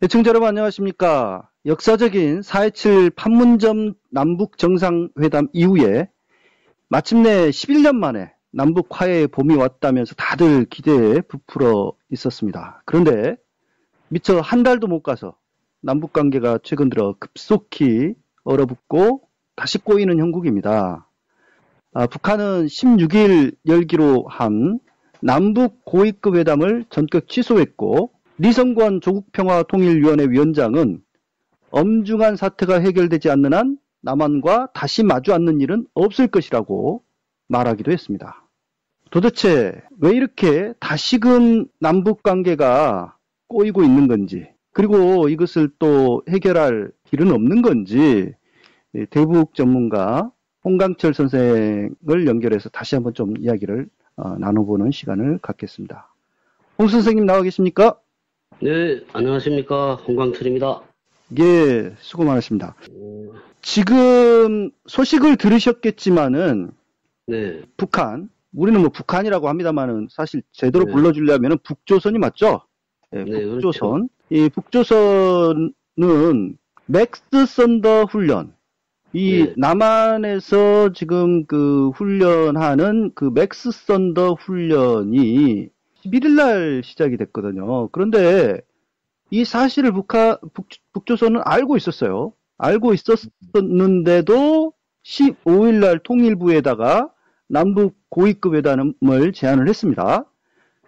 시청자 여러분 안녕하십니까. 역사적인 4.27 판문점 남북 정상회담 이후에 마침내 11년 만에 남북 화해의 봄이 왔다면서 다들 기대에 부풀어 있었습니다. 그런데 미처 한 달도 못 가서 남북 관계가 최근 들어 급속히 얼어붙고 다시 꼬이는 형국입니다. 북한은 16일 열기로 한 남북 고위급 회담을 전격 취소했고, 리성권 조국평화통일위원회 위원장은 엄중한 사태가 해결되지 않는 한 남한과 다시 마주 앉는 일은 없을 것이라고 말하기도 했습니다. 도대체 왜 이렇게 다시금 남북 관계가 꼬이고 있는 건지, 그리고 이것을 또 해결할 길은 없는 건지 대북 전문가 홍강철 선생을 연결해서 다시 한번 좀 이야기를 나눠보는 시간을 갖겠습니다. 홍 선생님 나와 계십니까? 네, 안녕하십니까. 홍광철입니다. 예, 수고 많으십니다. 지금 소식을 들으셨겠지만은, 네. 북한, 우리는 뭐 북한이라고 합니다만은 사실 제대로 네. 불러주려면 북조선이 맞죠? 예, 네, 북조선. 이 북조선은 맥스 썬더 훈련, 이 네. 남한에서 지금 그 훈련하는 그 맥스 썬더 훈련이 11일 날 시작이 됐거든요. 그런데 이 사실을 북조선은 알고 있었어요. 알고 있었는데도 15일 날 통일부에다가 남북 고위급 회담을 제안을 했습니다.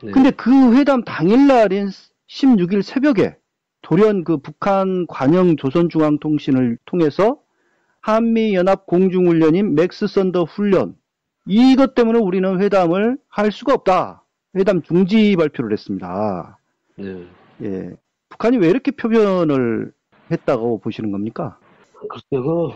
네. 근데 그 회담 당일 날인 16일 새벽에 돌연 그 북한 관영 조선중앙통신을 통해서 한미연합 공중훈련인 맥스 썬더 훈련, 이것 때문에 우리는 회담을 할 수가 없다. 회담 중지 발표를 했습니다. 네. 예. 북한이 왜 이렇게 표현을 했다고 보시는 겁니까? 글쎄요,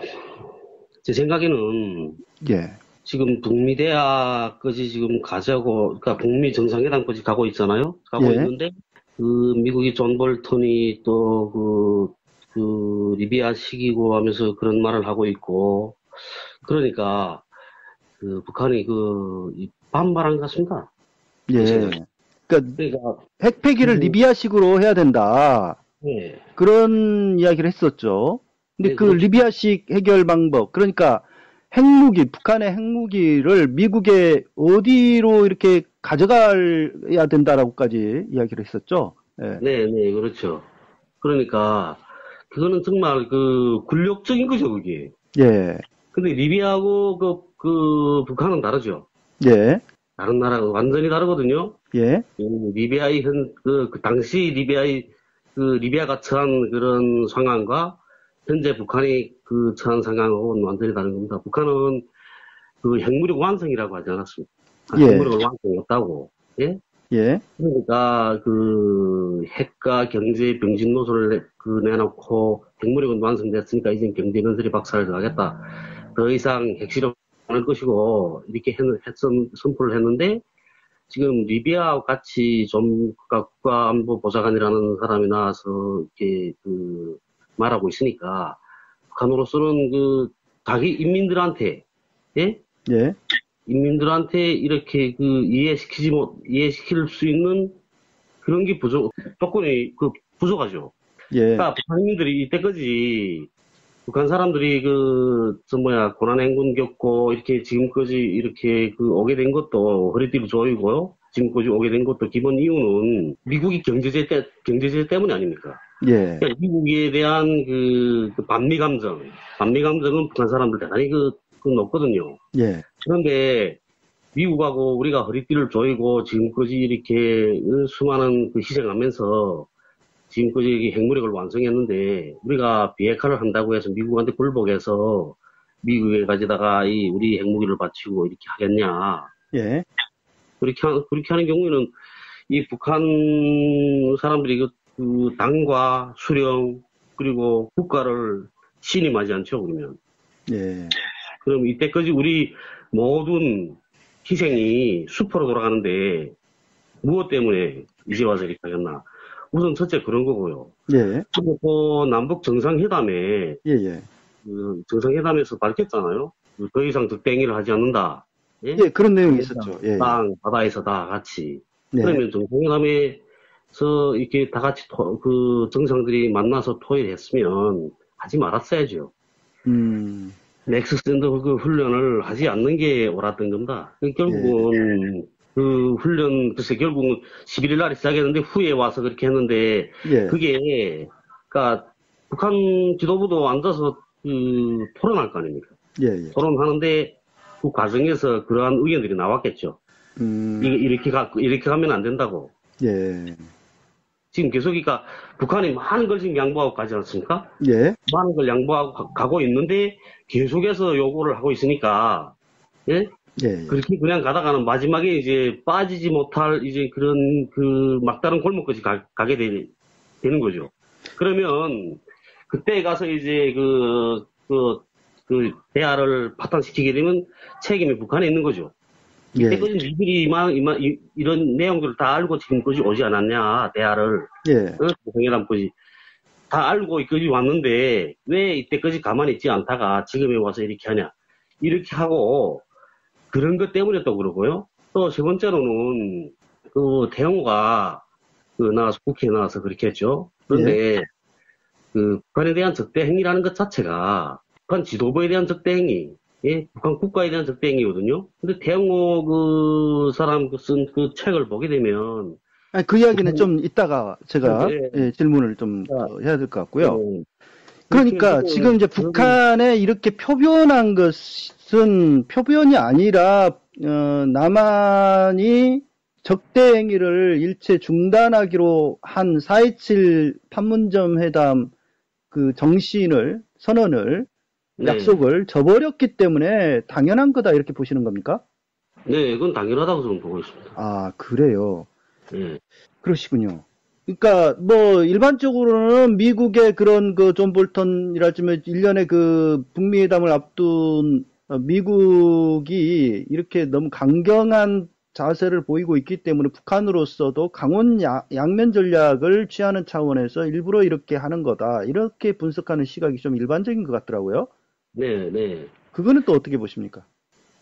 제 생각에는 예. 지금 북미대화까지 지금 가자고, 그러니까 북미 정상회담까지 가고 있잖아요. 가고 예. 있는데, 그 미국이 존 볼턴이 또 리비아 시기고 하면서 그런 말을 하고 있고, 그러니까 그 북한이 반발한 것 같습니다. 예. 그러니까 핵폐기를 리비아식으로 해야 된다. 네. 그런 이야기를 했었죠. 근데 네, 그 그렇죠. 리비아식 해결 방법, 그러니까 핵무기, 북한의 핵무기를 미국에 어디로 이렇게 가져가야 된다라고까지 이야기를 했었죠. 예. 네, 네, 그렇죠. 그러니까 그거는 정말 굴욕적인 거죠, 그게. 예. 근데 리비아하고 북한은 다르죠. 예. 다른 나라가 완전히 다르거든요. 예. 리비아의 당시 리비아가 처한 그런 상황과 현재 북한이 처한 상황하고는 완전히 다른 겁니다. 북한은 핵무력 완성이라고 하지 않았습니까? 예. 핵무력을 완성했다고. 예? 예. 그러니까 핵과 경제 병진 노선을 내놓고 핵무력은 완성됐으니까 이제 경제 건설이 박살을 나겠다. 더 이상 핵실험 할 것이고 이렇게 선포를 했는데, 지금 리비아와 같이 좀 국가안보보좌관이라는 사람이 나와서 이렇게 말하고 있으니까 북한으로서는 자기 인민들한테, 예? 예. 인민들한테 이렇게 이해시킬 수 있는 그런 게 조건이 부족하죠. 예. 그러니까 북한인민들이 이때까지 북한 사람들이 고난 행군 겪고 이렇게 지금까지 이렇게 오게 된 것도 허리띠를 조이고요. 지금까지 오게 된 것도 기본 이유는 미국이 경제제 때문이 아닙니까? 예. 그러니까 미국에 대한 반미 감정은 북한 사람들 대단히 높거든요. 예. 그런데 미국하고 우리가 허리띠를 조이고 지금까지 이렇게 수많은 희생하면서 지금까지 핵무력을 완성했는데, 우리가 비핵화를 한다고 해서 미국한테 굴복해서 미국에 가져다가 우리 핵무기를 바치고 이렇게 하겠냐. 예. 그렇게 하는 경우에는 이 북한 사람들이 당과 수령 그리고 국가를 신임하지 않죠, 그러면. 예. 그럼 이때까지 우리 모든 희생이 수포로 돌아가는데 무엇 때문에 이제 와서 이렇게 하겠나. 우선 첫째 그런 거고요. 예. 그리고 남북 정상회담에, 예. 정상회담에서 밝혔잖아요. 더 이상 득대행위를 하지 않는다. 예, 그런 내용이 있었죠. 예. 땅, 바다에서 다 같이. 네. 그러면 정상회담에 이렇게 다 같이 그 정상들이 만나서 토의했으면 하지 말았어야죠. 넥스샌드 그 훈련을 하지 않는 게 옳았던 겁니다. 결국은 그 훈련, 글쎄, 결국은 11일 날에 시작했는데 후에 와서 그렇게 했는데, 그게, 그니까, 북한 지도부도 앉아서 토론할 거 아닙니까? 토론하는데, 그 과정에서 그러한 의견들이 나왔겠죠. 이렇게 가면 안 된다고. 지금 계속, 그러니까, 북한이 많은 걸 지금 양보하고 가지 않습니까? 많은 걸 양보하고 가고 있는데, 계속해서 요구를 하고 있으니까, 그렇게 그냥 가다가는 마지막에 이제 빠지지 못할 이제 그런 그 막다른 골목까지 가게 되는 거죠. 그러면, 그때 가서 이제 그 대화를 파탄시키게 되면 책임이 북한에 있는 거죠. 이때까지 니들이 이런 내용들을 다 알고 지금까지 오지 않았냐, 대화를. 정해담까지 다 알고 이까지 왔는데, 왜 이때까지 가만히 있지 않다가 지금에 와서 이렇게 하냐. 이렇게 하고, 그런 것 때문이었다고 그러고요. 또 세 번째로는, 그 대형호가 국회에 나와서 그렇게 했죠. 그런데, 그 북한에 대한 적대 행위라는 것 자체가, 북한 지도부에 대한 적대 행위, 북한 국가에 대한 적대 행위거든요. 근데 대형호 그 사람 쓴 그 책을 보게 되면, 아니, 그 이야기는 좀 이따가 제가 질문을 좀 해야 될 것 같고요. 그러니까 지금 이제 북한에 이렇게 표변한 것은 표변이 아니라 남한이 적대 행위를 일체 중단하기로 한 4.27 판문점 회담 그 선언을 약속을 저버렸기 때문에 당연한 거다 이렇게 보시는 겁니까? 네, 그건 당연하다고 저는 보고 있습니다. 아, 그래요? 그러시군요. 그러니까 뭐 일반적으로는 미국의 그런 그 존 볼턴이라지만 1년에 그 북미 회담을 앞둔 미국이 이렇게 너무 강경한 자세를 보이고 있기 때문에 북한으로서도 강원 양면 전략을 취하는 차원에서 일부러 이렇게 하는 거다. 이렇게 분석하는 시각이 좀 일반적인 것 같더라고요. 네. 그거는 또 어떻게 보십니까?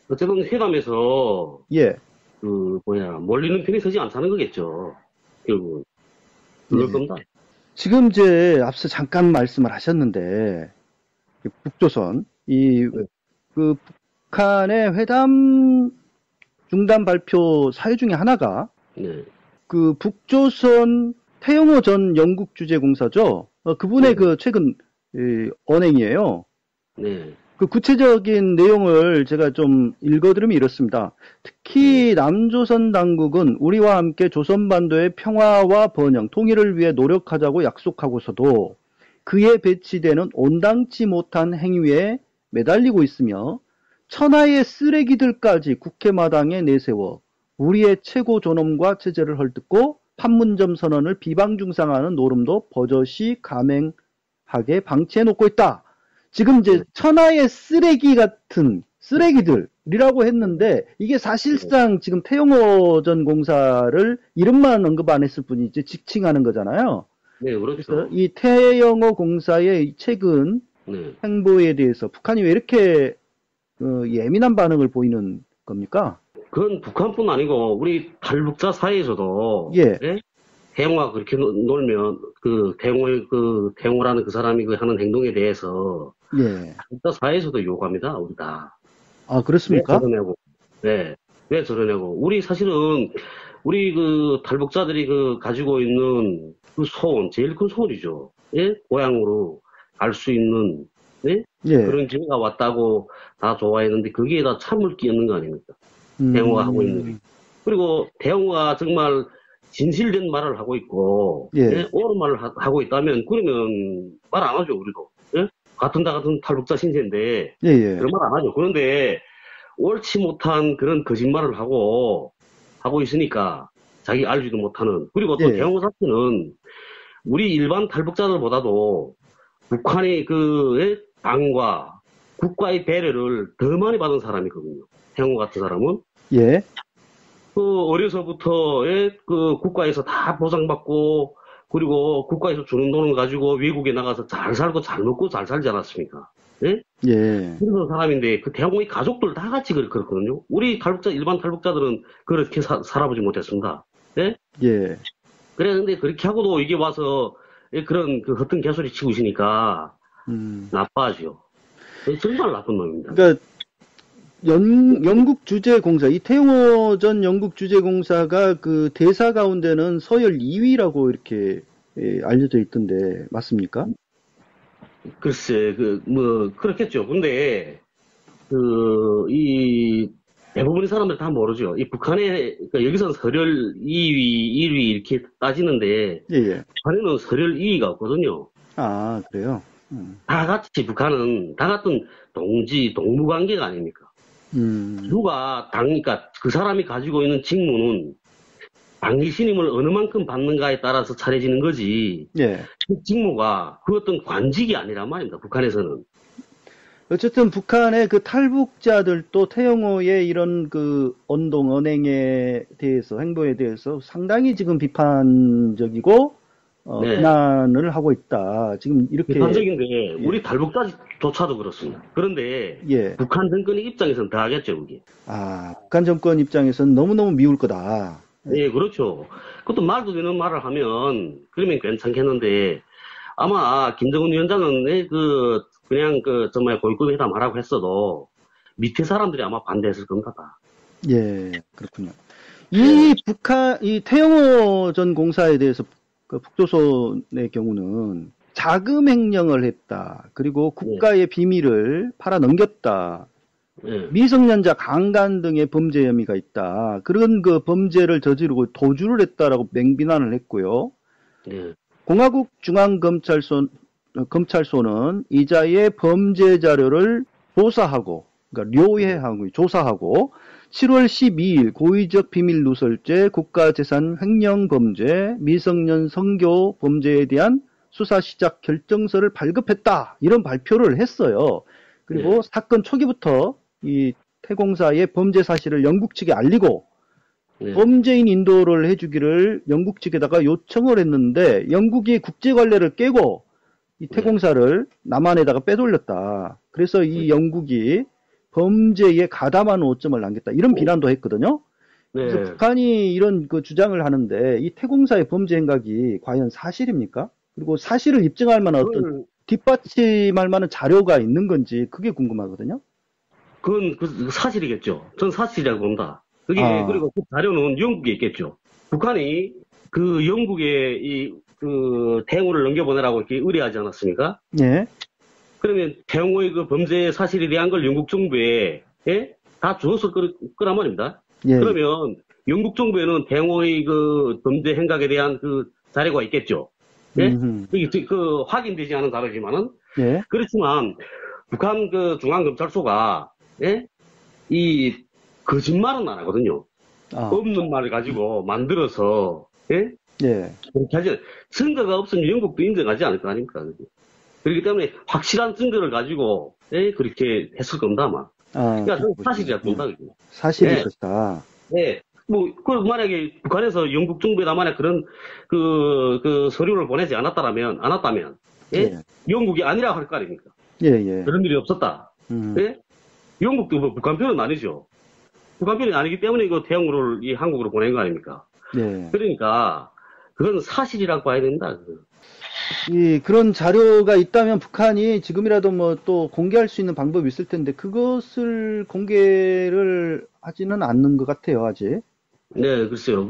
어쨌든 회담에서 몰리는 편이 서지 않다는 거겠죠. 결국. 그럴 겁니다. 지금 이제 앞서 잠깐 말씀을 하셨는데, 북조선, 그 북한의 회담 중단 발표 사유 중에 하나가, 그 북조선 태영호 전 영국 주재공사죠. 그분의 그 최근 언행이에요. 그 구체적인 내용을 제가 좀 읽어드리면 이렇습니다. 특히 남조선 당국은 우리와 함께 조선반도의 평화와 번영, 통일을 위해 노력하자고 약속하고서도 그에 배치되는 온당치 못한 행위에 매달리고 있으며 천하의 쓰레기들까지 국회마당에 내세워 우리의 최고 존엄과 체제를 헐뜯고 판문점 선언을 비방중상하는 노름도 버젓이 감행하게 방치해놓고 있다. 지금 이제 천하의 쓰레기 같은 쓰레기들이라고 했는데 이게 사실상 지금 태영호 전 공사를 이름만 언급 안 했을 뿐이지 직칭하는 거잖아요. 네, 그렇죠. 그래서 이 태영호 공사의 최근 행보에 대해서 북한이 왜 이렇게 예민한 반응을 보이는 겁니까? 그건 북한뿐 아니고 우리 탈북자 사이에서도 태영호가 그렇게 놀면 태영호라는 그 사람이 하는 행동에 대해서 탈북자 사이에서도 요구합니다. 우리 다. 아, 그렇습니까? 왜 저러냐고. 우리 사실은 우리 그 탈북자들이 가지고 있는 그 소원, 제일 큰 소원이죠. 고향으로 갈 수 있는 그런 기회가 왔다고 다 좋아했는데 거기에 다 참을 끼얹는 거 아닙니까? 태영호가 하고 있는 게. 그리고 태영호가 정말 진실된 말을 하고 있고 옳은 말을 하고 있다면 그러면 말 안 하죠. 우리도. 같은 탈북자 신세인데 그런 말 안 하죠. 그런데 옳지 못한 그런 거짓말을 하고 있으니까 자기 알지도 못하는. 그리고 또 태영호 자체는 우리 일반 탈북자들보다도 북한의 당과 국가의 배려를 더 많이 받은 사람이거든요. 태영호 같은 사람은. 어려서부터 국가에서 다 보장받고 그리고 국가에서 주는 돈을 가지고 외국에 나가서 잘 살고 잘 먹고 잘 살지 않았습니까? 그런 사람인데 그 태영호의 가족들 다 같이 그렇거든요. 우리 일반 탈북자들은 그렇게 살아보지 못했습니다. 그래, 근데 그렇게 하고도 이게 와서 그런 그 허튼 개소리 치고 있으니까 나빠하죠. 정말 나쁜 놈입니다. 그러니까 영국 주재공사, 이태용호 전 영국 주재공사가 그 대사 가운데는 서열 2위라고 이렇게 알려져 있던데 맞습니까? 글쎄, 뭐, 그렇겠죠. 근데, 이, 대부분의 사람들 다 모르죠. 이 북한에, 그러니까 여기서는 설열 2위, 1위 이렇게 따지는데, 예, 예. 북한에는 설열 2위가 없거든요. 아, 그래요? 다 같이 북한은, 다 같은 동무 관계가 아닙니까? 그러니까 그 사람이 가지고 있는 직무는 당기 신임을 어느 만큼 받는가에 따라서 차려지는 거지. 예. 그 직무가 그 어떤 관직이 아니란 말입니다. 북한에서는. 어쨌든 북한의 그 탈북자들도 태영호의 이런 그 언행에 대해서, 행보에 대해서 상당히 지금 비판적이고, 네. 비난을 하고 있다. 지금 이렇게. 비판적인데, 우리 탈북자조차도 그렇습니다. 그런데, 예. 북한 정권의 입장에서는 더 하겠죠, 그게. 아, 북한 정권 입장에서는 너무너무 미울 거다. 예, 그렇죠. 그것도 말도 되는 말을 하면, 그러면 괜찮겠는데, 아마, 김정은 위원장은, 그냥 정말 고위급 회담 하라고 했어도, 밑에 사람들이 아마 반대했을 겁니다. 예, 그렇군요. 이 태영호 전 공사에 대해서 그 북조선의 경우는 자금 횡령을 했다. 그리고 국가의 비밀을 팔아넘겼다. 예. 미성년자 강간 등의 범죄 혐의가 있다. 그런 그 범죄를 저지르고 도주를 했다라고 맹비난을 했고요. 예. 공화국 검찰소는 이자의 범죄 자료를 조사하고, 그러니까 료해하고 조사하고 7월 12일 고의적 비밀 누설죄, 국가재산 횡령 범죄, 미성년 성교 범죄에 대한 수사 시작 결정서를 발급했다. 이런 발표를 했어요. 그리고 사건 초기부터 이 태공사의 범죄 사실을 영국 측에 알리고 범죄인 인도를 해주기를 영국 측에다가 요청을 했는데 영국이 국제 관례를 깨고 이 태공사를 남한에다가 빼돌렸다. 그래서 이 영국이 범죄에 가담한 오점을 남겼다. 이런 비난도 했거든요. 그래서 북한이 이런 그 주장을 하는데 이 태공사의 범죄 행각이 과연 사실입니까? 그리고 사실을 입증할 만한 어떤 뒷받침할 만한 자료가 있는 건지 그게 궁금하거든요. 그건 사실이겠죠. 전 사실이라고 본다. 그리고 그 자료는 영국에 있겠죠. 북한이 그 영국에 태영호를 넘겨보내라고 이렇게 의뢰하지 않았습니까? 예. 그러면 태영호의 그 범죄 사실에 대한 걸 영국 정부에 다 주었을 거란 말입니다. 예. 그러면 영국 정부에는 태영호의 그 범죄 행각에 대한 그 자료가 있겠죠. 예? 그 확인되지 않은 자료지만은 예. 그렇지만 북한 그 중앙검찰소가 이 거짓말은 안 하거든요. 없는 말을 가지고 만들어서 예? 그렇게 하지 증거가 없으면 영국도 인정하지 않을 거 아닙니까? 그렇기 때문에 확실한 증거를 가지고 그렇게 했을 겁니다 아마. 그러니까 사실이라 본다. 사실일 것이다. 네. 만약에 북한에서 영국 정부에다 만약 그런 그 서류를 보내지 않았다면 영국이 아니라고 할 거 아닙니까? 그런 일이 없었다. 영국도 뭐 북한 편은 아니죠. 북한 편이 아니기 때문에 이거 태영호를 이 한국으로 보낸 거 아닙니까? 그러니까 그건 사실이라고 봐야 된다. 그런 자료가 있다면 북한이 지금이라도 뭐 또 공개할 수 있는 방법이 있을 텐데 그것을 공개를 하지는 않는 것 같아요, 아직. 네, 글쎄요.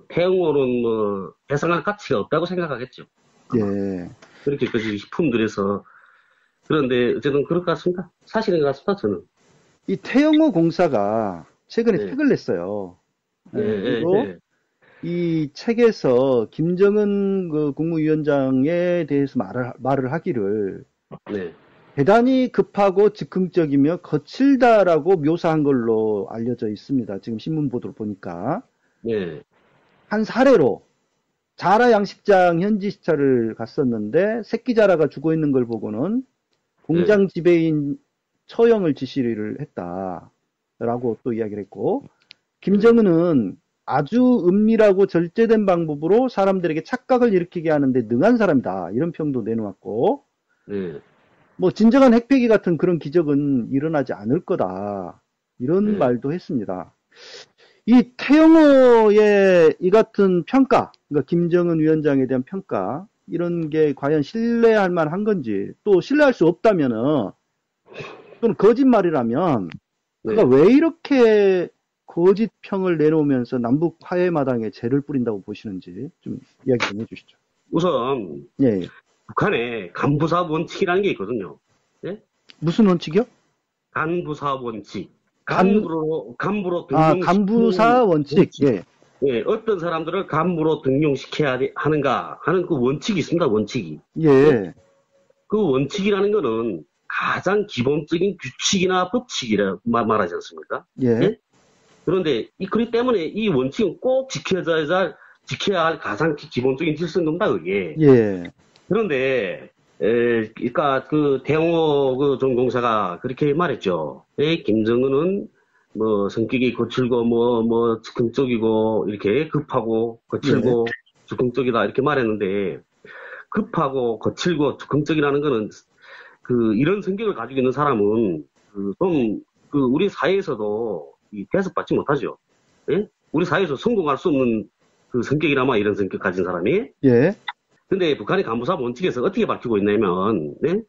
태영호는 배상할 가치가 없다고 생각하겠죠. 그렇게 식품들에서. 그런데 어쨌든 그럴 것 같습니다. 사실인 것 같습니다, 저는. 이 태영호 공사가 최근에 책을 냈어요. 그리고 이 책에서 김정은 그 국무위원장에 대해서 말을 하기를 대단히 급하고 즉흥적이며 거칠다라고 묘사한 걸로 알려져 있습니다. 지금 신문 보도를 보니까. 한 사례로 자라 양식장 현지 시찰을 갔었는데 새끼 자라가 죽어 있는 걸 보고는 공장 지배인 처형을 지시를 했다라고 또 이야기를 했고 김정은은 아주 은밀하고 절제된 방법으로 사람들에게 착각을 일으키게 하는데 능한 사람이다. 이런 평도 내놓았고 뭐 진정한 핵폐기 같은 그런 기적은 일어나지 않을 거다. 이런 말도 했습니다. 이 태영호의 이 같은 평가, 그러니까 김정은 위원장에 대한 평가, 이런 게 과연 신뢰할 만한 건지, 또 신뢰할 수 없다면은, 또는 거짓말이라면, 그가 네. 왜 이렇게 거짓 평을 내놓으면서 남북 화해 마당에 재를 뿌린다고 보시는지 좀 이야기 좀 해주시죠. 우선 예, 예. 북한에 간부사업 원칙이라는 게 있거든요. 예? 무슨 원칙이요? 간부사업 원칙. 간, 간부로 간부사 등용시키는 원칙. 원칙. 예, 예, 어떤 사람들을 간부로 등용시켜야 하는가 하는 그 원칙이 있습니다, 원칙이. 예? 예, 그 원칙이라는 거는 가장 기본적인 규칙이나 법칙이라 말하지 않습니까? 예, 예? 그런데 그렇기 때문에 이 원칙은 꼭 지켜야 할 가장 기본적인 질서인 겁니다, 그게. 예, 그런데 그러니까 그 대홍호 그 전공사가 그렇게 말했죠. 김정은은 뭐 성격이 거칠고 뭐 즉흥적이고 이렇게 급하고 거칠고 즉흥적이다 이렇게 말했는데, 급하고 거칠고 즉흥적이라는 거는 그 이런 성격을 가지고 있는 사람은 좀 우리 사회에서도 대접받지 못하죠. 예? 우리 사회에서 성공할 수 없는 그 성격이라마, 이런 성격 가진 사람이. 예, 근데 북한의 간부사업 원칙에서 어떻게 밝히고 있냐면, 네?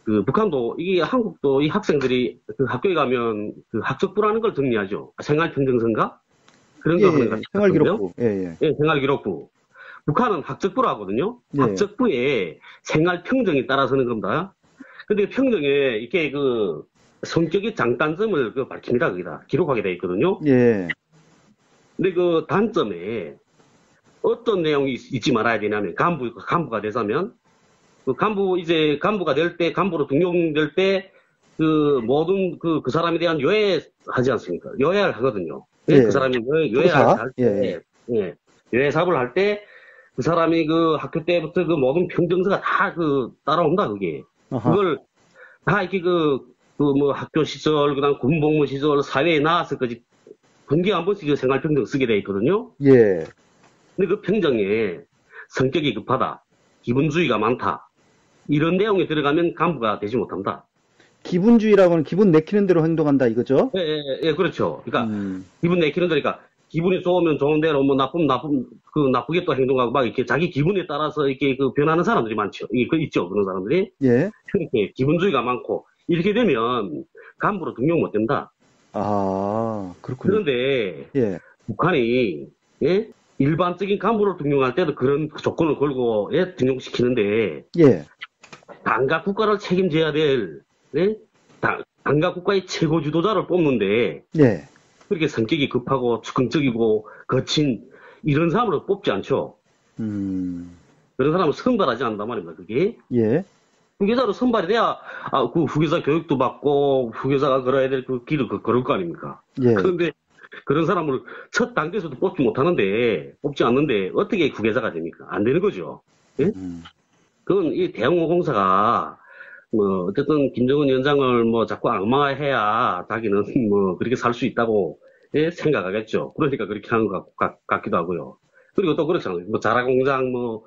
그 북한도, 이게 한국도 이 학생들이 그 학교에 가면 그 학적부라는 걸 정리하죠. 생활평등선가? 그런 거 하는 것 같거든요. 생활기록부. 예, 예. 예, 생활기록부. 북한은 학적부라 하거든요. 예. 학적부에 생활평등이 따라서는 겁니다. 근데 평등에 이렇게 그 성격의 장단점을 밝힙니다. 거기다 기록하게 돼 있거든요. 예, 근데 그 단점에 어떤 내용이 잊지 말아야 되냐면, 간부가 되자면, 간부가 될 때, 간부로 등용될 때, 모든 그 사람에 대한 요해하지 않습니까? 요해를 하거든요. 예. 그 사람이 요해할 때, 요해 사업을 할 때, 그 사람이 그 학교 때부터 그 모든 평정서가 다 따라온다, 그게. 아하. 그걸 다 이렇게 뭐 학교 시절, 그다음 군복무 시절, 사회에 나와서까지 분기에 한 번씩 생활평정 쓰게 돼 있거든요. 예. 근데 그 평정에 성격이 급하다, 기분주의가 많다, 이런 내용이 들어가면 간부가 되지 못한다. 기분주의라고는 기분 내키는 대로 행동한다 이거죠? 예, 그렇죠. 그러니까 기분 내키는 데니까 기분이 좋으면 좋은 대로, 뭐 나쁘게 또 행동하고 막 이렇게 자기 기분에 따라서 이렇게 변하는 사람들이 많죠. 있죠, 그런 사람들이. 예. 그렇게 기분주의가 많고 이렇게 되면 간부로 등용 못 된다. 아, 그렇군요. 그런데 예. 북한이 일반적인 간부를 등용할 때도 그런 조건을 걸고 등용시키는데, 예. 당과 국가를 책임져야 될 당과 국가의 최고 지도자를 뽑는데, 예. 그렇게 성격이 급하고 즉흥적이고 거친 이런 사람을 뽑지 않죠. 그런 사람을 선발하지 않는단 말입니다, 그게. 예. 후계자로 선발이 돼야 그 후계자 교육도 받고 후계자가 걸어야 될 그 길을 걸을 거 아닙니까? 예. 그런데 그런 사람을 첫 단계에서도 뽑지 않는데 어떻게 후계자가 됩니까? 안 되는 거죠. 예? 그건 이 대홍호 공사가 뭐 어쨌든 김정은 위원장을 뭐 자꾸 악마해야 자기는 뭐 그렇게 살 수 있다고 생각하겠죠. 그러니까 그렇게 하는 것 같기도 하고요. 그리고 또 그렇잖아요. 뭐 자라공장 뭐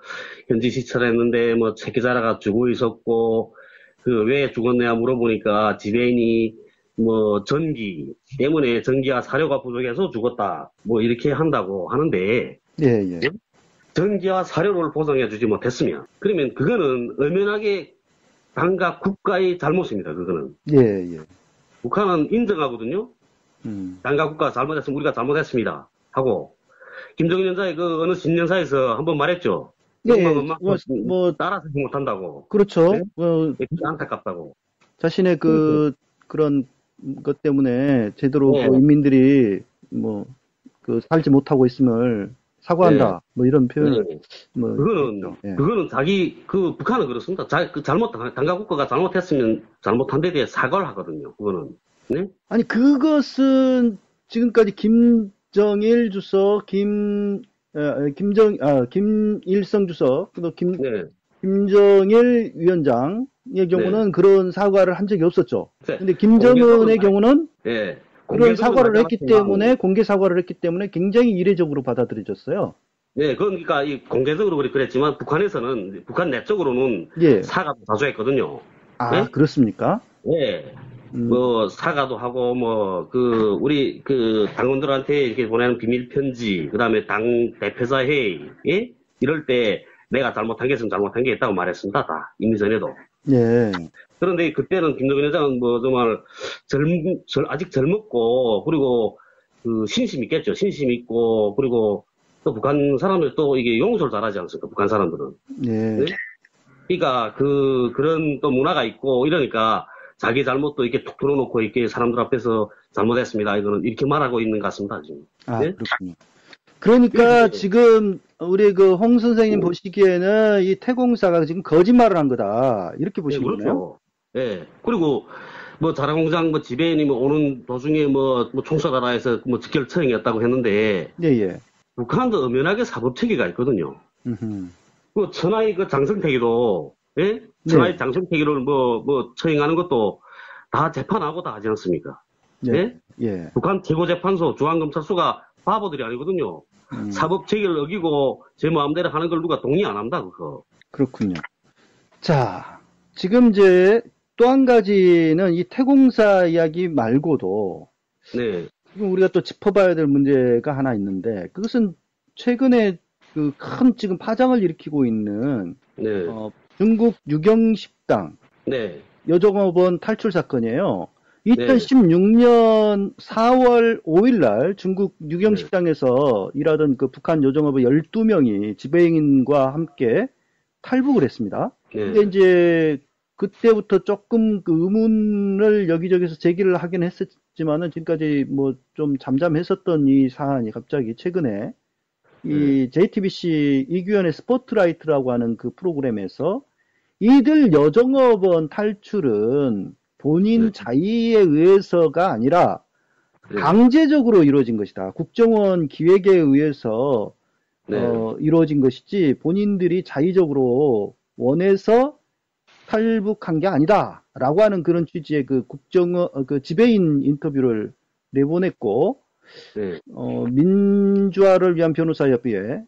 현지 시찰했는데 뭐 새끼자라가 죽어 있었고, 왜 죽었냐 물어보니까 지배인이 뭐 전기 때문에 전기와 사료가 부족해서 죽었다, 뭐 이렇게 한다고 하는데, 예. 전기와 사료를 보장해주지 못했으면, 그러면 그거는 엄연하게 당과 국가의 잘못입니다. 그거는. 예. 북한은 인정하거든요. 당과 국가가 잘못했으면 우리가 잘못했습니다 하고, 김정은 위원장이 어느 신년사에서 한번 말했죠. 예. 따라서 못한다고. 그렇죠. 네? 안타깝다고. 자신의 그런 것 때문에 제대로 인민들이 살지 못하고 있음을 사과한다. 뭐 이런 표현을. 그거는 북한은 그렇습니다. 당과 국가가 잘못했으면 잘못한 데 대해 사과를 하거든요. 그거는. 네? 아니, 그것은 지금까지 김정일 주석, 김일성 주석, 또 김정일 위원장의 경우는 그런 사과를 한 적이 없었죠. 근데 김정은의 경우는 그런 사과를 했기 때문에, 공개 사과를 했기 때문에 굉장히 이례적으로 받아들여졌어요. 네, 그러니까 공개적으로 그랬지만 북한 내적으로는 사과도 자주 했거든요. 아, 그렇습니까? 네. 뭐, 사과도 하고, 뭐, 우리, 당원들한테 이렇게 보내는 비밀 편지, 그 다음에 당 대표자 회의, 예? 이럴 때 내가 잘못한 게 있으면 잘못한 게 있다고 말했습니다. 다. 이미 전에도. 예. 그런데 그때는 김정은 회장은 뭐, 정말, 아직 젊었고, 그리고, 신심 있겠죠. 신심 있고, 그리고 또 북한 사람들 또 이게 용서를 잘하지 않습니까? 북한 사람들은. 예. 네? 그러니까 그런 또 문화가 있고 이러니까 자기 잘못도 이렇게 툭 털어놓고 이렇게 사람들 앞에서 잘못했습니다. 이거는 이렇게 말하고 있는 것 같습니다, 지금. 아, 네? 그렇군요. 그러니까 지금 우리 홍 선생님 보시기에는 이 태공사가 지금 거짓말을 한 거다. 이렇게 보시는 거네요. 그렇죠. 예. 그리고 뭐 자라공장 뭐 지배인이 뭐 오는 도중에 뭐 총쏘다라 해서 뭐 직결 처형이었다고 했는데 예. 북한도 엄연하게 사법체계가 있거든요. 그 천하의 그 장성택이도, 예? 천하의 네. 장성택이를 뭐 처형하는 것도 다 재판하고 다 하지 않습니까? 예? 예. 북한 최고재판소, 중앙검찰소가 바보들이 아니거든요. 사법체계를 어기고 제 마음대로 하는 걸 누가 동의 안 한다, 그거. 그렇군요. 자, 지금 이제 또 한 가지는 이 태공사 이야기 말고도 네. 지금 우리가 또 짚어봐야 될 문제가 하나 있는데 그것은 최근에 그 큰 지금 파장을 일으키고 있는 네. 중국 유경식당 네. 여종업원 탈출 사건이에요. 2016년 4월 5일 날 중국 유경식당에서 일하던 그 북한 여종업원 12명이 지배인과 함께 탈북을 했습니다. 근데 이제 그때부터 조금 그 의문을 여기저기서 제기를 하긴 했었지만은 지금까지 뭐 좀 잠잠했었던 이 사안이 갑자기 최근에 이 JTBC 이규현의 스포트라이트라고 하는 그 프로그램에서 이들 여종업원 탈출은 본인 자의에 의해서가 아니라 강제적으로 이루어진 것이다. 국정원 기획에 의해서 이루어진 것이지 본인들이 자의적으로 원해서 탈북한 게 아니다. 라고 하는 그런 취지의 그 국정원, 그 지배인 인터뷰를 내보냈고, 민주화를 위한 변호사협의회,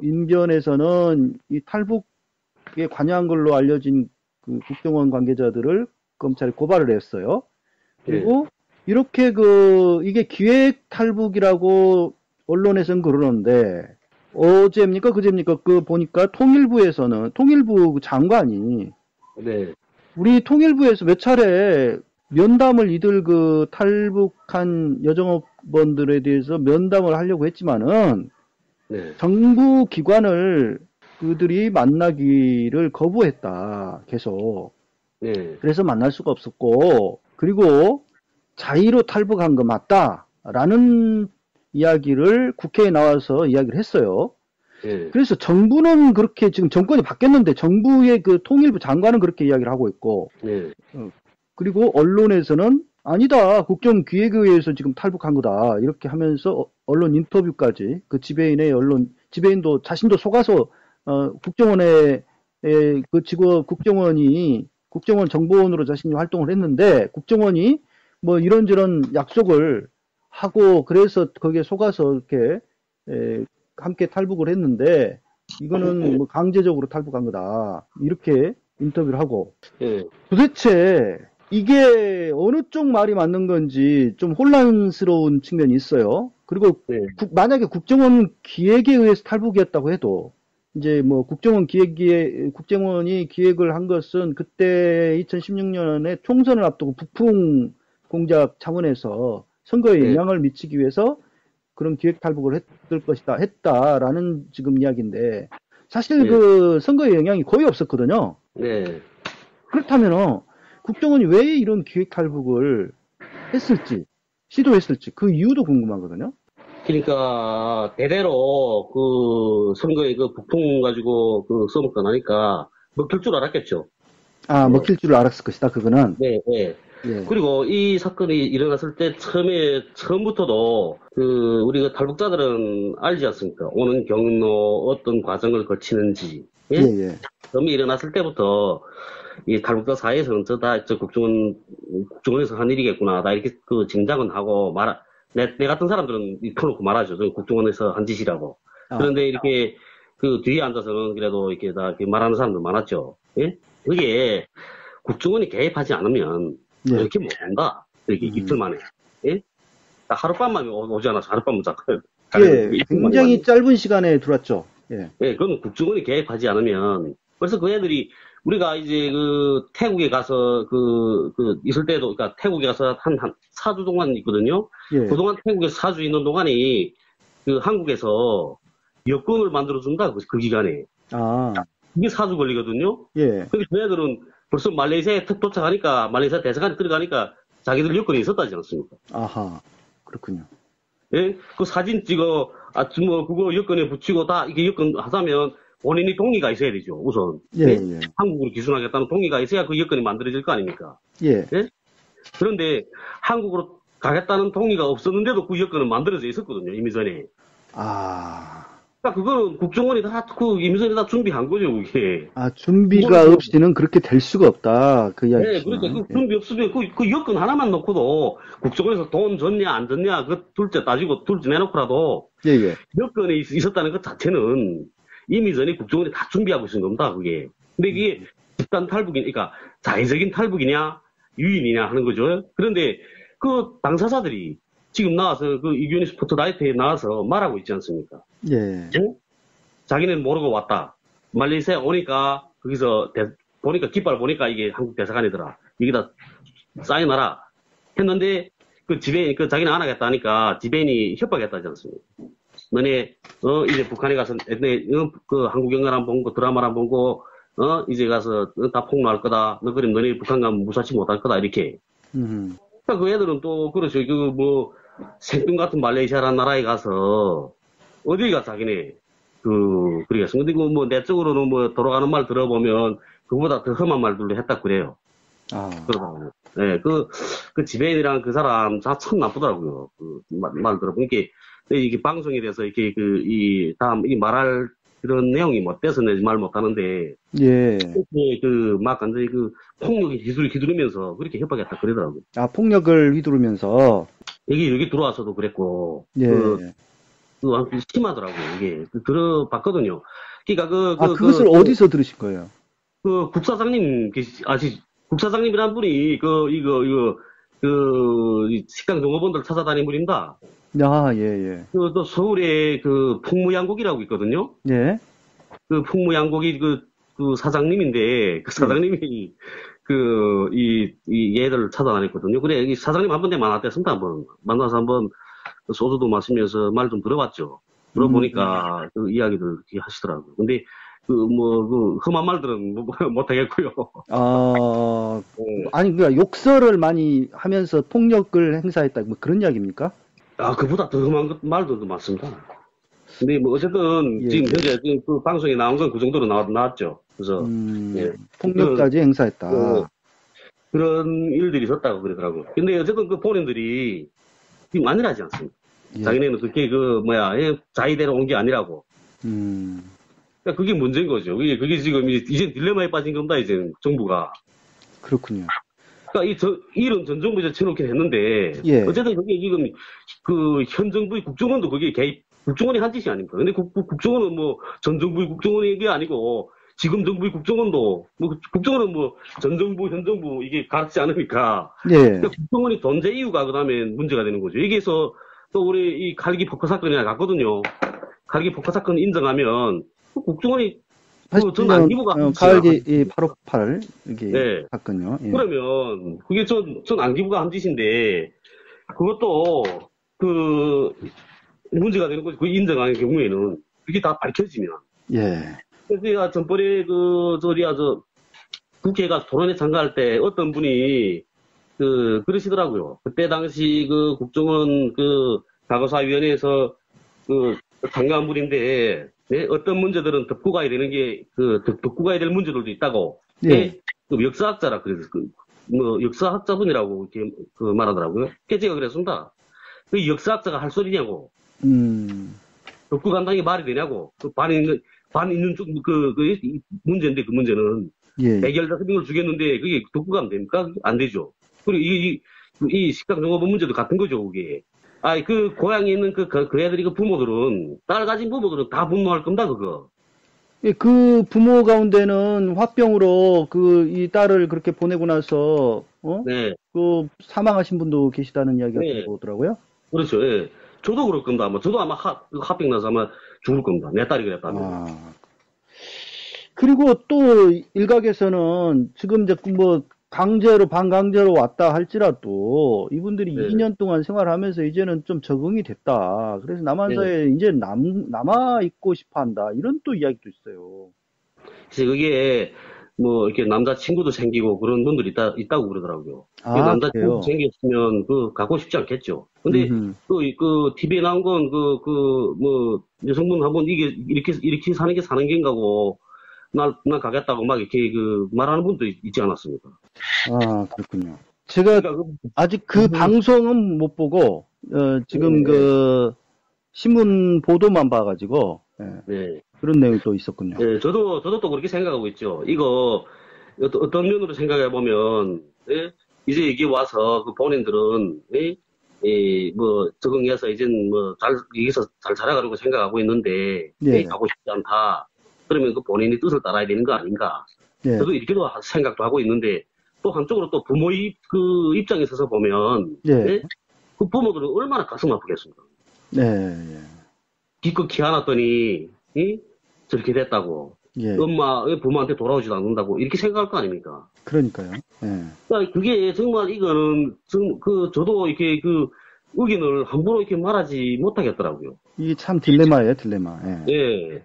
민변에서는 이 탈북에 관여한 걸로 알려진 그 국정원 관계자들을 검찰에 고발을 했어요. 그리고 이렇게 이게 기획 탈북이라고 언론에서는 그러는데, 어제입니까? 그제입니까? 보니까 통일부 장관이 우리 통일부에서 몇 차례 면담을 이들 탈북한 여정업원들에 대해서 면담을 하려고 했지만은 정부 기관을 그들이 만나기를 거부했다. 계속. 그래서 만날 수가 없었고 그리고 자의로 탈북한 거 맞다라는 이야기를 국회에 나와서 이야기를 했어요. 그래서 정부는 그렇게 지금 정권이 바뀌었는데 정부의 그 통일부 장관은 그렇게 이야기를 하고 있고 그리고 언론에서는 아니다. 국정기획에 의해서 지금 탈북한 거다. 이렇게 하면서 언론 인터뷰까지 그 지배인도 자신도 속아서 국정원에 국정원 정보원으로 자신이 활동을 했는데 국정원이 뭐 이런저런 약속을 하고 그래서 거기에 속아서 이렇게 함께 탈북을 했는데 이거는 뭐 강제적으로 탈북한 거다. 이렇게 인터뷰를 하고 도대체 이게 어느 쪽 말이 맞는 건지 좀 혼란스러운 측면이 있어요. 그리고 만약에 국정원 기획에 의해서 탈북이었다고 해도 이제 뭐 국정원이 기획을 한 것은 그때 2016년에 총선을 앞두고 북풍 공작 차원에서 선거에 영향을 미치기 위해서 그런 기획 탈북을 했다라는 지금 이야기인데 사실 그 선거에 영향이 거의 없었거든요. 그렇다면 국정원이 왜 이런 기획 탈북을 시도했을지 그 이유도 궁금하거든요. 그러니까 대대로 그 선거에 그 북풍 가지고 그 써먹고 나니까 먹힐 줄 알았겠죠. 먹힐 줄 알았을 것이다. 그거는. 네. 그리고 이 사건이 일어났을 때 처음부터도 우리 그 탈북자들은 알지 않습니까? 오는 경로 어떤 과정을 거치는지. 처음에 일어났을 때부터 이 탈북자 사이에서는 저 국정원에서 한 일이겠구나. 나 이렇게 짐작은 하고 내 같은 사람들은 터놓고 말하죠. 저 국정원에서 한 짓이라고. 그런데 이렇게 뒤에 앉아서는 그래도 이렇게 말하는 사람들 많았죠. 그게 국정원이 개입하지 않으면 예. 그렇게 못 온다. 이렇게 이틀 만에. 예? 딱 하룻밤만 오지 않아서 하룻밤은 잠깐. 예, 굉장히 짧은 시간에 들어왔죠. 예. 예, 그건 국정원이 계획하지 않으면, 그래서 그 애들이, 우리가 이제 그 태국에 가서 있을 때도, 그러니까 태국에 가서 한 4주 동안 있거든요. 예. 그동안 태국에서 4주 있는 동안이 그 한국에서 여권을 만들어준다, 그 기간에. 아, 이게 4주 걸리거든요. 예. 근데 그 애들은 벌써 말레이시아에 도착하니까, 말레이시아 대사관에 들어가니까 자기들 여권이 있었다지 않습니까? 아하, 그렇군요. 예? 그 사진 찍어, 그거 여권에 붙이고 다, 이게 여권 하자면 본인이 동의가 있어야 되죠, 우선. 예, 예. 한국으로 기순하겠다는 동의가 있어야 그 여권이 만들어질 거 아닙니까? 예. 예? 그런데 한국으로 가겠다는 동의가 없었는데도 그 여권은 만들어져 있었거든요, 이미 전에. 아, 그러니까 그거는 국정원이 이미 전에 다 준비한 거죠, 그게. 아, 준비가 그거는 없이는 그렇게 될 수가 없다. 그 네, 이야기시구나. 그러니까 그 준비 없으면 그 여권 하나만 놓고도 국정원에서 돈 줬냐 안 줬냐 그 둘째 따지고 둘째 내놓고라도 예, 예. 여건에 있었다는 것 자체는 이미 전에 국정원이 다 준비하고 있는 겁니다, 그게. 근데 이게 집단 그러니까 자의적인 탈북이냐, 유인이냐 하는 거죠. 그런데 그 당사자들이 지금 나와서 그 이규현이 스포트라이트에 나와서 말하고 있지 않습니까? 예. 응? 자기는 모르고 왔다. 말레이시아에 오니까 거기서 보니까 깃발 보니까 이게 한국 대사관이더라. 여기다 사인하라 했는데 그 지배인 자기는 안 하겠다 하니까 지배인이 협박했다지 않습니까? 너네 이제 북한에 가서 그 한국 영화를 본 거 드라마를 본 거 이제 가서 다 폭로할 거다. 너 그럼 너네 북한 가면 무사치 못할 거다 이렇게. 그러니까 그 애들은 또 그렇죠. 그 뭐 생뚱 같은 말레이시아라는 나라에 가서 어디가 자기네 그러겠어. 근데 그 뭐 내적으로는 뭐 돌아가는 말 들어보면 그보다 더 험한 말들도 했다 그래요. 아. 그러더라고요. 예, 그 지배인이랑 그 사람 참 나쁘더라고요. 말 들어보니까 이게 방송에 대해서 이렇게 다음 말할 그런 내용이 뭐 떼서내지 말 못하는데 예. 막 완전히 폭력의 기술을 휘두르면서 그렇게 협박했다 그러더라고요. 아, 폭력을 휘두르면서. 여기 들어와서도 그랬고. 예. 심하더라고요, 이게. 들어봤거든요. 그러니까 그것을 어디서 들으신 거예요? 국사장님, 국사장님이란 분이, 식당 종업원들 찾아다니는 분입니다. 아, 예, 예. 또 서울에 풍무양곡이라고 있거든요. 예. 풍무양곡이 사장님인데, 그 사장님이, 이 얘들 찾아다녔거든요. 그래, 이 사장님 한 번에 만났댔습니다, 한번. 만나서 한번 소주도 마시면서 말 좀 들어봤죠. 들어보니까 그 이야기들 이렇게 하시더라고요. 근데 험한 말들은 못하겠고요. 아니, 그러니까 욕설을 많이 하면서 폭력을 행사했다, 뭐 그런 이야기입니까? 그보다 더 험한 말도 많습니다. 근데 어쨌든, 예. 지금 현재 그 방송에 나온 건 그 정도로 나왔죠. 그래서, 예. 폭력까지 행사했다. 그런 일들이 있었다고 그러더라고요. 근데 어쨌든 그 본인들이 지금 안일하지 않습니다. 예. 자기네는 그게 자의대로 온 게 아니라고. 그러니까 그게 문제인 거죠. 그게 지금 이제 딜레마에 빠진 겁니다, 이제 정부가. 그렇군요. 그러니까 이런 전 정부에서 쳐놓긴 했는데, 예. 어쨌든 그게 지금 현 정부의 국정원도 그게 국정원이 한 짓이 아닙니까? 근데 국정원은 전 정부의 국정원이 게 아니고, 지금 정부의 국정원도, 국정원은 전 정부, 현 정부 이게 가르치지 않으니까. 예. 그러니까 국정원이 존재 이유가 그 다음에 문제가 되는 거죠. 여기에서 또 우리 이 칼기 포커 사건이나 갔거든요. 칼기 포커 사건 인정하면, 국정원이 전 안기부가 가을기 858 이게 네. 사건요. 예. 그러면 그게 전 안기부가 한 짓인데 그것도 문제가 되는 거죠. 그 인정하는 경우에는 그게 다 밝혀지면. 예. 그래서 제가 전번에 국회에 가서 토론회 참가할 때 어떤 분이 그러시더라고요. 그때 당시 국정원 과거사위원회에서 참가한 분인데 네, 어떤 문제들은 덮고 가야 되는 게 덮고 가야 될 문제들도 있다고. 예. 역사학자라 그래서 역사학자분이라고 이렇게 말하더라고요. 그래서 제가 그랬습니다. 그 역사학자가 할 소리냐고. 덮고 간다는 게 말이 되냐고. 반 있는 쪽 문제인데 그 문제는 예. 해결자 서명을 주겠는데 그게 덮고 가면 됩니까? 안 되죠. 그리고 이 식당 종업원 문제도 같은 거죠, 그게. 고향에 있는 그 애들이 부모들은, 딸 가진 부모들은 다 분노할 겁니다, 그거. 예, 그 부모 가운데는 화병으로 그 이 딸을 그렇게 보내고 나서 네, 그 사망하신 분도 계시다는 이야기가 네, 들어오더라고요. 그렇죠. 예. 저도 그럴 겁니다. 아마 저도 아마 합병 나서 아마 죽을 겁니다. 내 딸이 그랬다면. 아, 그리고 또 일각에서는 지금 이제 뭐 강제로 반강제로 왔다 할지라도 이분들이 네, 2년 동안 생활하면서 이제는 좀 적응이 됐다. 그래서 네. 남한사회에 이제 남아 있고 싶어 한다. 이런 또 이야기도 있어요. 그래서 그게 뭐 이렇게 남자친구도 생기고 그런 분들이 있다고 그러더라고요. 그 아, 남자친구 그래요. 생겼으면 그 갖고 싶지 않겠죠. 근데 음, 그 TV에 나온 건 뭐 여성분 한번 이게 이렇게 사는 게 사는 게인가고 난 가겠다고 막 이렇게 그 말하는 분도 있지 않았습니까? 아, 그렇군요. 제가 그러니까 아직 그 방송은 못 보고 지금 네, 그 신문 보도만 봐가지고 네. 그런 내용이 또 있었군요. 예, 저도 또 그렇게 생각하고 있죠. 이거, 어떤 면으로 생각해 보면, 예? 이제 여기 와서 그 본인들은, 예? 뭐, 적응해서 이젠 뭐, 여기서 잘 자라가려고 생각하고 있는데, 예? 예, 가고 싶지 않다. 그러면 그 본인이 뜻을 따라야 되는 거 아닌가. 예, 저도 이렇게도 생각도 하고 있는데, 또 한쪽으로 또 그 입장에 서서 보면, 예, 예? 그 부모들은 얼마나 가슴 아프겠습니까? 예, 기껏 키워놨더니, 예? 저렇게 됐다고. 예, 예. 엄마, 부모한테 돌아오지도 않는다고. 이렇게 생각할 거 아닙니까? 그러니까요. 예. 그러니까 그게 정말 이거는, 저도 이렇게 의견을 함부로 이렇게 말하지 못하겠더라고요. 이게 참 딜레마예요, 딜레마. 예. 예,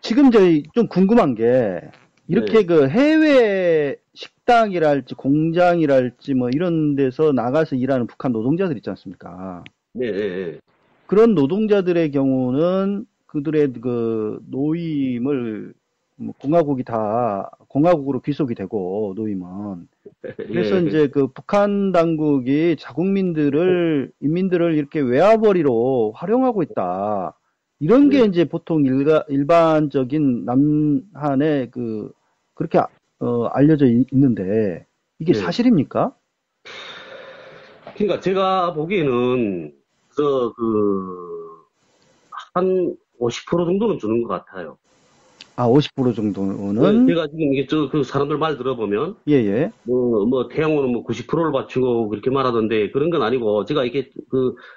지금 저희 좀 궁금한 게 이렇게 네, 그 해외 식당이랄지 공장이랄지 뭐 이런 데서 나가서 일하는 북한 노동자들 있지 않습니까? 네, 예, 그런 노동자들의 경우는 그들의 그 노임을 뭐 공화국으로 귀속이 되고 노임은 예, 그래서 예, 이제 그 북한 당국이 자국민들을 인민들을 이렇게 외화벌이로 활용하고 있다. 이런 게 네, 이제 보통 일반적인 남한의 그렇게 알려져 있는데 이게 네. 사실입니까? 그러니까 제가 보기에는, 한 50% 정도는 주는 것 같아요. 아, 50% 네, 정도는 제가 지금 이게 그 사람들 말 들어보면, 예예 태양호는 뭐 90%를 바치고 그렇게 말하던데 그런 건 아니고, 제가 이게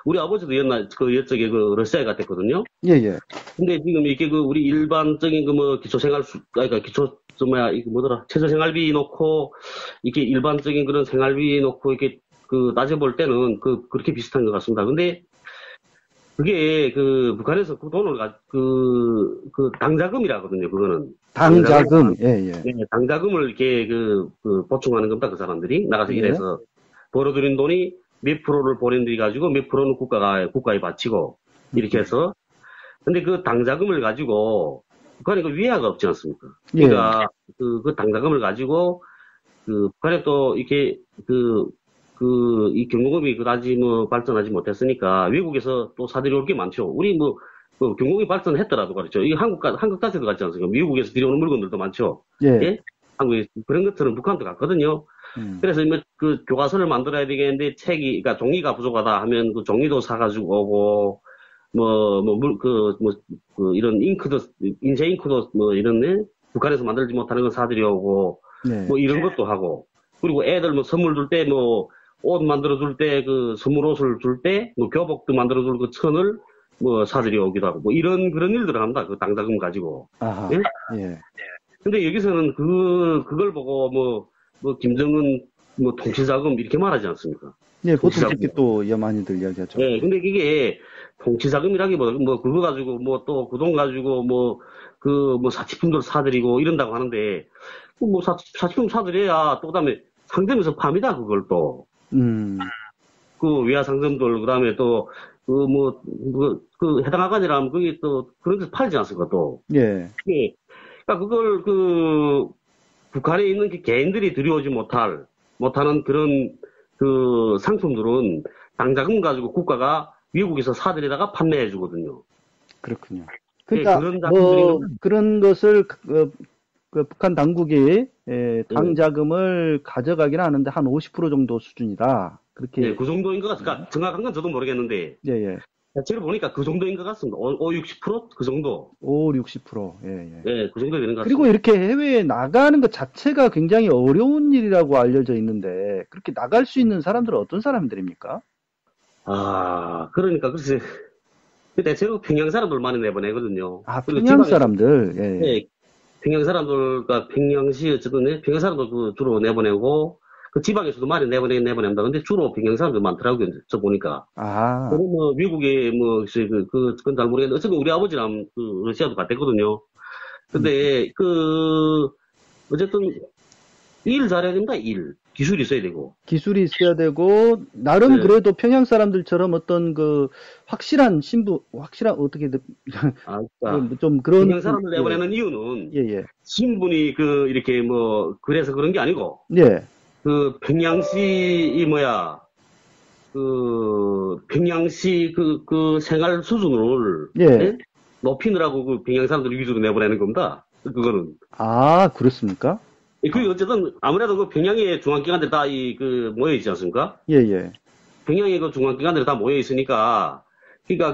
우리 아버지도 옛날 옛적에 러시아에 갔댔거든요. 예예 근데 지금 이게 우리 일반적인 그러니까 이게 뭐더라, 최저생활비 놓고, 이게 일반적인 그런 생활비 놓고, 이렇게 따져볼 때는 그렇게 비슷한 것 같습니다. 근데 그게 북한에서 그 돈을 당자금이라거든요, 그거는. 당자금. 당자금 예예 네, 당자금을 이렇게 보충하는 겁니다, 그 사람들이. 나가서 예 일해서. 벌어들인 돈이 몇 프로를 보낸들이 가지고 몇 프로는 국가에 바치고, 이렇게 해서. 근데 그 당자금을 가지고, 북한에 그 위화가 없지 않습니까? 예. 그러니까, 그 당자금을 가지고, 북한에 또 이렇게, 이 경공업이 그다지 뭐 발전하지 못했으니까 외국에서 또 사들여올 게 많죠. 우리 경공업이 발전했더라도 그렇죠. 이 한국 자체도 같지 않습니까? 미국에서 들여오는 물건들도 많죠. 예. 예? 한국에 그런 것들은 북한도 같거든요. 음. 그래서 뭐 교과서를 만들어야 되겠는데 그러니까 종이가 부족하다 하면 그 종이도 사가지고 오고, 이런 인쇄 잉크도 이런, 북한에서 만들지 못하는 거 사들여오고, 네. 뭐 이런 것도 하고, 그리고 애들 뭐 선물 줄 때 옷 만들어 줄 때 선물 옷을 줄 때 교복도 만들어 줄 그 천을 사들여 오기도 하고, 뭐 이런 그런 일들을 합니다. 그 당자금 가지고. 아하. 예? 예. 근데 여기서는 그걸 보고 김정은 통치자금 이렇게 말하지 않습니까? 예, 보통 통치자금. 그렇게 또 많이들 이야기하죠. 예, 근데 이게 통치자금이라기보다 그거 가지고 또 그 돈 가지고 사치품들 사들이고 이런다고 하는데, 사치품 사들여야 또 그다음에 상점에서 팝니다, 그걸 또. 음. 외화 상점들, 그다음에 또, 해당 아간이라면 그게 또 그런 데서 팔지 않습니까, 또. 예. 예. 그러니까 그걸 북한에 있는 개인들이 들여오지 못하는 그런 상품들은 당자금 가지고 국가가 미국에서 사들이다가 판매해 주거든요. 그렇군요. 예, 그러니까 그런 작품들인 겁니다. 그런 것을 그 북한 당국이 예, 당자금을 가져가긴 하는데 한 50% 정도 수준이다. 예, 그렇게 그 정도인 것 같습니다. 정확한 건 저도 모르겠는데, 예, 예. 제가 보니까 그 정도인 것 같습니다. 60%? 그 정도. 5, 60%. 예, 예. 네, 그 정도 되는 것 그리고 같습니다. 이렇게 해외에 나가는 것 자체가 굉장히 어려운 일이라고 알려져 있는데, 그렇게 나갈 수 있는 사람들은 어떤 사람들입니까? 아, 그러니까, 글쎄, 대체로 평양 사람들 많이 내보내거든요. 아, 그리고 평양 지방에서, 사람들. 예, 예. 네, 평양 사람들과 평양시 어쨌든 평양 사람들 그 주로 내보내고, 그 지방에서도 많이 내보낸다. 근데 주로 평양 사람들 많더라고요. 저 보니까. 아, 그리고 뭐, 미국에 뭐, 글쎄, 그건 잘 모르겠는데, 어쨌든 우리 아버지랑 그 러시아도 갔댔거든요. 음, 근데, 어쨌든, 일 잘해야 된다, 일. 기술이 있어야 되고. 기술이 있어야 되고, 나름 네. 그래도 평양 사람들처럼 어떤 그 확실한 신부, 확실한, 어떻게, 아, 그러니까, 좀 그런, 평양 사람들 예, 내보내는 이유는, 예, 예. 신분이 이렇게 뭐, 그래서 그런 게 아니고, 예, 평양시, 평양시 생활 수준을, 예. 예? 높이느라고 그 평양 사람들 위주로 내보내는 겁니다. 그거는. 아, 그렇습니까? 그 어쨌든 아무래도 그 평양의 중앙기관들 다 모여 있지 않습니까? 예, 예. 평양의 그 중앙기관들이 다 모여 있으니까, 그러니까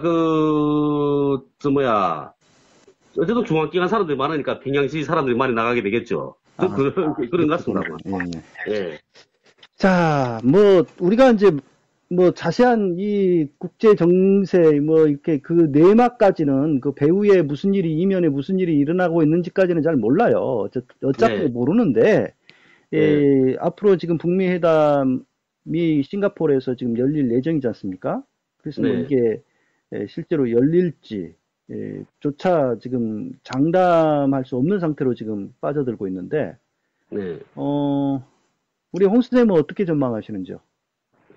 어쨌든 중앙기관 사람들이 많으니까 평양시 사람들이 많이 나가게 되겠죠. 아, 그런 것 같습니다. 예, 예. 예. 자, 뭐, 우리가 이제, 뭐, 자세한 이 국제 정세, 뭐, 이렇게 그 내막까지는 그 배후에 무슨 일이, 이면에 무슨 일이 일어나고 있는지까지는 잘 몰라요. 어차피 네. 모르는데, 네. 앞으로 지금 북미 회담이 싱가포르에서 지금 열릴 예정이지 않습니까? 그래서 뭐 네. 이게 실제로 열릴지, 조차 지금 장담할 수 없는 상태로 지금 빠져들고 있는데, 네. 우리 홍 선생님은 어떻게 전망하시는지요?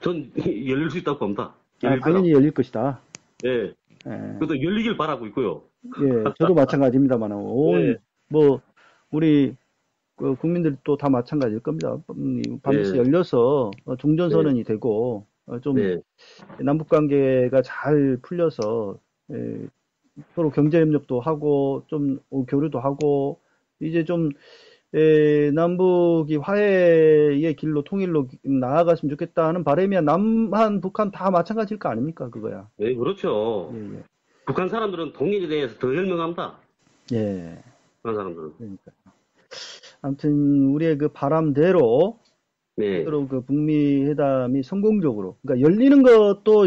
전 열릴 수 있다고 봅니다. 아, 열릴 거라고. 당연히 열릴 것이다. 예. 예, 그것도 열리길 바라고 있고요. 예, 저도 마찬가지입니다만, 네. 뭐, 우리 국민들이 또 다 마찬가지일 겁니다. 반드시 네. 열려서 네. 종전선언이 되고, 좀 네. 남북 관계가 잘 풀려서, 예, 서로 경제협력도 하고, 좀 교류도 하고, 이제 좀 남북이 화해의 길로 통일로 나아갔으면 좋겠다는 바람이야. 남한, 북한 다 마찬가지일 거 아닙니까? 그거야. 네, 그렇죠. 예, 예. 북한 사람들은 통일에 대해서 더 현명합니다. 예. 북한 사람들은. 그러니까. 아무튼 우리의 그 바람대로 네. 서로 그 북미 회담이 성공적으로, 그러니까 열리는 것도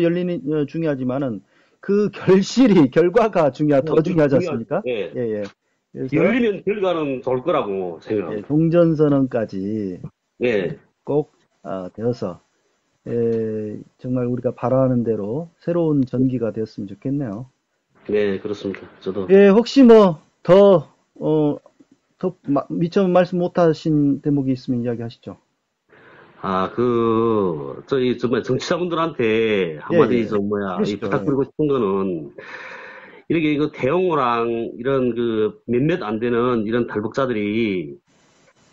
중요하지만은 그 결과가 더 중요하지 않습니까? 예. 예, 예. 그래서 열리면 결과는 좋을 거라고 예, 생각합니다. 종전선언까지 예. 꼭 되어서 정말 우리가 바라는 대로 새로운 전기가 되었으면 좋겠네요. 네, 그렇습니다. 저도. 예, 혹시 뭐 미처 말씀 못하신 대목이 있으면 이야기하시죠. 저희, 정말 정치자분들한테 예, 한마디, 예. 이 그러시죠. 예. 부탁드리고 싶은 거는, 이렇게 이거 대형호랑 이런 몇몇 안 되는 이런 탈북자들이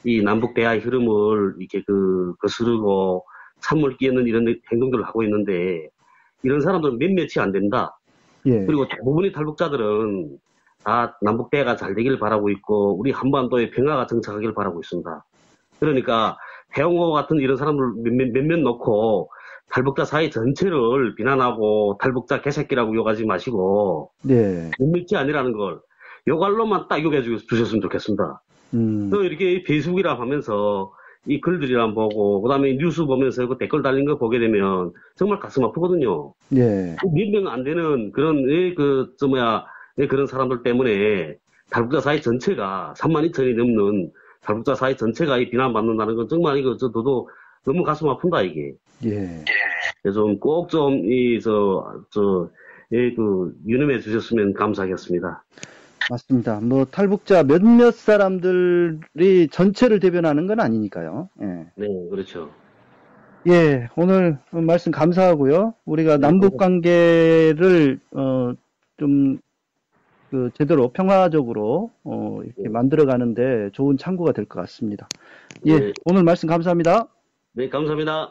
이 남북 대화의 흐름을 이렇게 거스르고 찬물 끼얹는 이런 행동들을 하고 있는데, 이런 사람들은 몇몇이 안 된다. 예. 그리고 대부분의 탈북자들은 다 남북 대화가 잘 되길 바라고 있고, 우리 한반도의 평화가 정착하길 바라고 있습니다. 그러니까 태영호 같은 이런 사람들 몇몇 놓고 탈북자 사회 전체를 비난하고 탈북자 개새끼라고 욕하지 마시고 네. 몇몇이 아니라는 걸 욕할로만 딱 욕해 주셨으면 좋겠습니다. 또 이렇게 페이스북이라 하면서 이 글들이랑 보고 그다음에 뉴스 보면서 그 댓글 달린 거 보게 되면 정말 가슴 아프거든요. 예. 몇 명 안 되는 그런 그런 사람들 때문에 탈북자 사회 전체가 3만 2천이 넘는 탈북자 사회 전체가 이 비난받는다는 건 정말 저도 너무 가슴 아픈다 이게. 예. 좀 꼭 좀 유념해 주셨으면 감사하겠습니다. 맞습니다. 뭐 탈북자 몇몇 사람들이 전체를 대변하는 건 아니니까요. 예. 네, 그렇죠. 예, 오늘 말씀 감사하고요. 우리가 네, 남북 관계를 좀 제대로 평화적으로 이렇게 만들어 가는데 좋은 참고가 될 것 같습니다. 예, 네, 오늘 말씀 감사합니다. 네, 감사합니다.